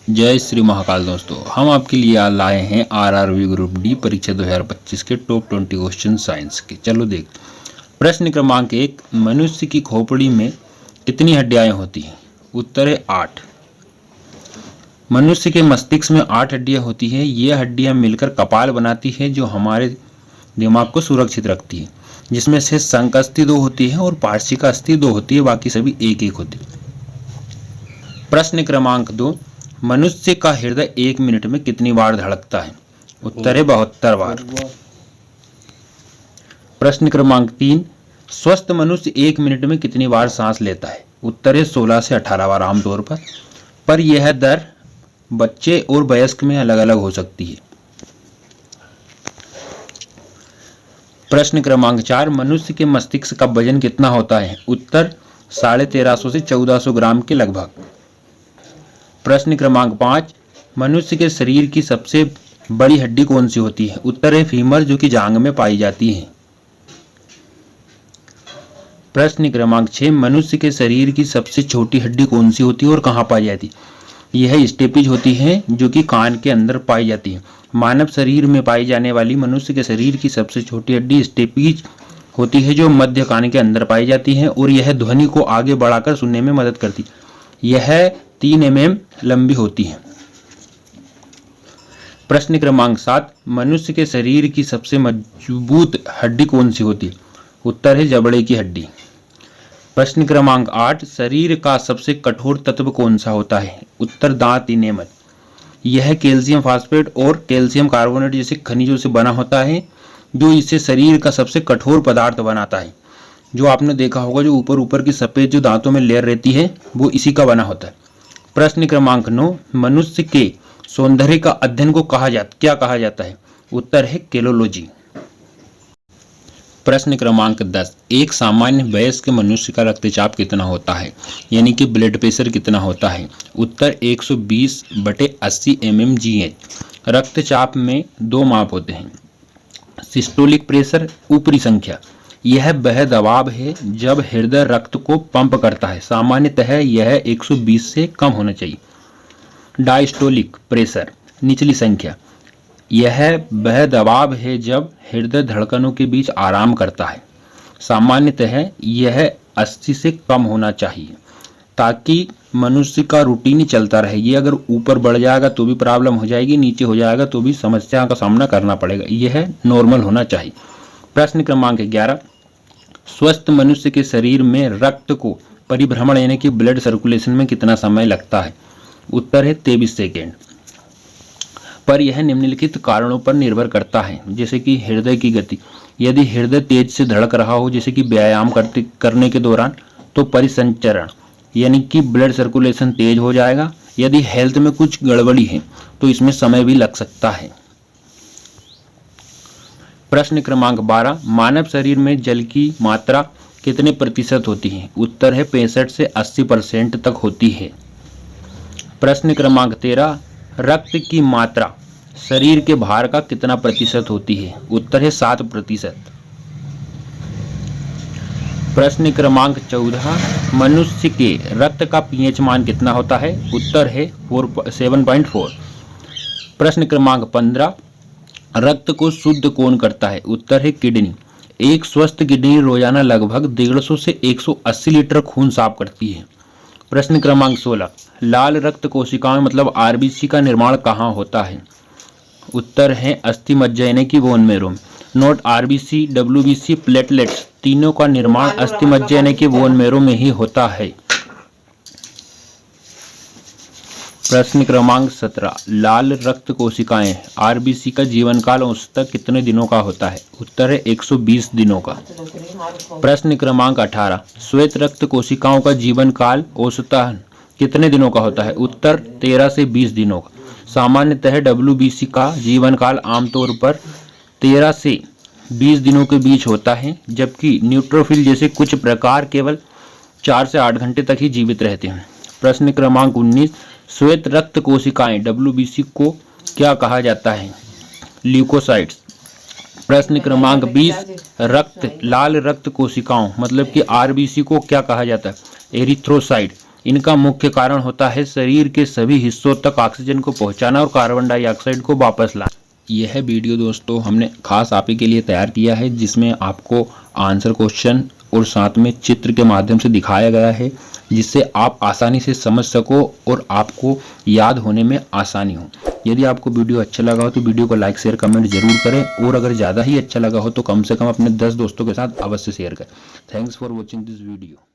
जय श्री महाकाल। दोस्तों, हम आपके लिए आज लाए हैं आरआरबी ग्रुप डी परीक्षा 2025 के टॉप 20 क्वेश्चन साइंस के। चलो देख। प्रश्न क्रमांक 1, मनुष्य की खोपड़ी में कितनी हड्डियां होती हैं? उत्तर है 8। मनुष्य के मस्तिष्क में 8 हड्डियां होती हैं। ये हड्डियां मिलकर कपाल बनाती है जो हमारे दिमाग को सुरक्षित रखती है, जिसमें से शंख अस्थि 2 होती है और पार्श्विका अस्थि 2 होती है, बाकी सभी एक एक होती है। प्रश्न क्रमांक 2, मनुष्य का हृदय 1 मिनट में कितनी बार धड़कता है? उत्तर है 72 बार। प्रश्न क्रमांक 3, स्वस्थ मनुष्य 1 मिनट में कितनी बार सांस लेता है? उत्तर है 16 से 18 बार आमतौर पर यह दर बच्चे और वयस्क में अलग अलग हो सकती है। प्रश्न क्रमांक 4, मनुष्य के मस्तिष्क का वजन कितना होता है? उत्तर 1350 से 1400 ग्राम के लगभग। प्रश्न क्रमांक 5, मनुष्य के शरीर की सबसे बड़ी हड्डी कौन सी होती है? उत्तर है फीमर, जो कि जांघ में पाई जाती है। प्रश्न क्रमांक 6, मनुष्य के शरीर की सबसे छोटी हड्डी कौन सी होती है और कहाँ पाई जाती है? यह स्टेपिज होती है, जो कि कान के अंदर पाई जाती है। मानव शरीर में पाई जाने वाली मनुष्य के शरीर की सबसे छोटी हड्डी स्टेपिज होती है, जो मध्य कान के अंदर पाई जाती है और यह ध्वनि को आगे बढ़ाकर सुनने में मदद करती है। यह 3 mm लंबी होती है। प्रश्न क्रमांक 7, मनुष्य के शरीर की सबसे मजबूत हड्डी कौन सी होती है? उत्तर है जबड़े की हड्डी। प्रश्न क्रमांक 8, शरीर का सबसे कठोर तत्व कौन सा होता है? उत्तर दांत इनेमल। यह कैल्शियम फास्फेट और कैल्शियम कार्बोनेट जैसे खनिजों से बना होता है, जो इसे शरीर का सबसे कठोर पदार्थ बनाता है। जो आपने देखा होगा, जो ऊपर की सफेद जो दांतों में लेयर रहती है, वो इसी का बना होता है। प्रश्न क्रमांक 9, मनुष्य के सौंदर्य का अध्ययन को क्या कहा जाता है? उत्तर है केलोलॉजी। प्रश्न क्रमांक 10, एक सामान्य वयस्क मनुष्य का रक्तचाप कितना होता है, यानी कि ब्लड प्रेशर कितना होता है? उत्तर 120/80 mmGH। रक्तचाप में 2 माप होते हैं। सिस्टोलिक प्रेशर, ऊपरी संख्या, यह वह दबाव है जब हृदय रक्त को पंप करता है। सामान्यतः यह 120 से कम होना चाहिए। डायस्टोलिक प्रेशर, निचली संख्या, यह वह दबाव है जब हृदय धड़कनों के बीच आराम करता है। सामान्यतः यह 80 से कम होना चाहिए, ताकि मनुष्य का रूटीन चलता रहे। ये अगर ऊपर बढ़ जाएगा तो भी प्रॉब्लम हो जाएगी, नीचे हो जाएगा तो भी समस्या का सामना करना पड़ेगा। यह नॉर्मल होना चाहिए। प्रश्न क्रमांक 11, स्वस्थ मनुष्य के शरीर में रक्त को परिभ्रमण यानी कि ब्लड सर्कुलेशन में कितना समय लगता है? उत्तर है 23 सेकेंड। पर यह निम्नलिखित कारणों पर निर्भर करता है, जैसे कि हृदय की गति। यदि हृदय तेज से धड़क रहा हो, जैसे कि व्यायाम करने के दौरान, तो परिसंचरण यानी कि ब्लड सर्कुलेशन तेज हो जाएगा। यदि हेल्थ में कुछ गड़बड़ी है तो इसमें समय भी लग सकता है। प्रश्न क्रमांक 12, मानव शरीर में जल की मात्रा कितने प्रतिशत होती है? उत्तर है 65 से 80% तक होती है। प्रश्न क्रमांक 13, रक्त की मात्रा शरीर के भार का कितना प्रतिशत होती है? उत्तर है 7%। प्रश्न क्रमांक 14, मनुष्य के रक्त का pH मान कितना होता है? उत्तर है 7.4। प्रश्न क्रमांक 15, रक्त को शुद्ध कौन करता है? उत्तर है किडनी। एक स्वस्थ किडनी रोजाना लगभग 150 से 180 लीटर खून साफ करती है। प्रश्न क्रमांक 16, लाल रक्त कोशिकाएं मतलब आरबीसी का निर्माण कहाँ होता है? उत्तर है अस्थि मज्जा यानी कि बोन मैरो में। नोट, आरबीसी, डब्ल्यूबीसी, प्लेटलेट्स, तीनों का निर्माण अस्थि मज्जा यानी कि बोन मैरो में ही होता है। प्रश्न क्रमांक 17, लाल रक्त कोशिकाएं आरबीसी का जीवन काल औसतन कितने दिनों का होता है? उत्तर है 120 दिनों का। प्रश्न क्रमांक 18, श्वेत रक्त कोशिकाओं का जीवन काल औसतन कितने दिनों का होता है? उत्तर 13 से 20 दिनों का। सामान्यतः डब्ल्यूबीसी का जीवन काल आमतौर पर 13 से 20 दिनों के बीच होता है, जबकि न्यूट्रोफिल जैसे कुछ प्रकार केवल 4 से 8 घंटे तक ही जीवित रहते हैं। प्रश्न क्रमांक 19, श्वेत रक्त कोशिकाएं डब्ल्यूबीसी को क्या कहा जाता है? ल्यूकोसाइट्स। प्रश्न क्रमांक 20, लाल रक्त कोशिकाओं मतलब कि आरबीसी को क्या कहा जाता है? एरिथ्रोसाइट। इनका मुख्य कारण होता है शरीर के सभी हिस्सों तक ऑक्सीजन को पहुंचाना और कार्बन डाइऑक्साइड को वापस लाना। यह वीडियो दोस्तों हमने खास आप ही के लिए तैयार किया है, जिसमें आपको आंसर क्वेश्चन और साथ में चित्र के माध्यम से दिखाया गया है, जिससे आप आसानी से समझ सको और आपको याद होने में आसानी हो। यदि आपको वीडियो अच्छा लगा हो तो वीडियो को लाइक शेयर कमेंट जरूर करें, और अगर ज़्यादा ही अच्छा लगा हो तो कम से कम अपने 10 दोस्तों के साथ अवश्य शेयर करें। Thanks for watching this video.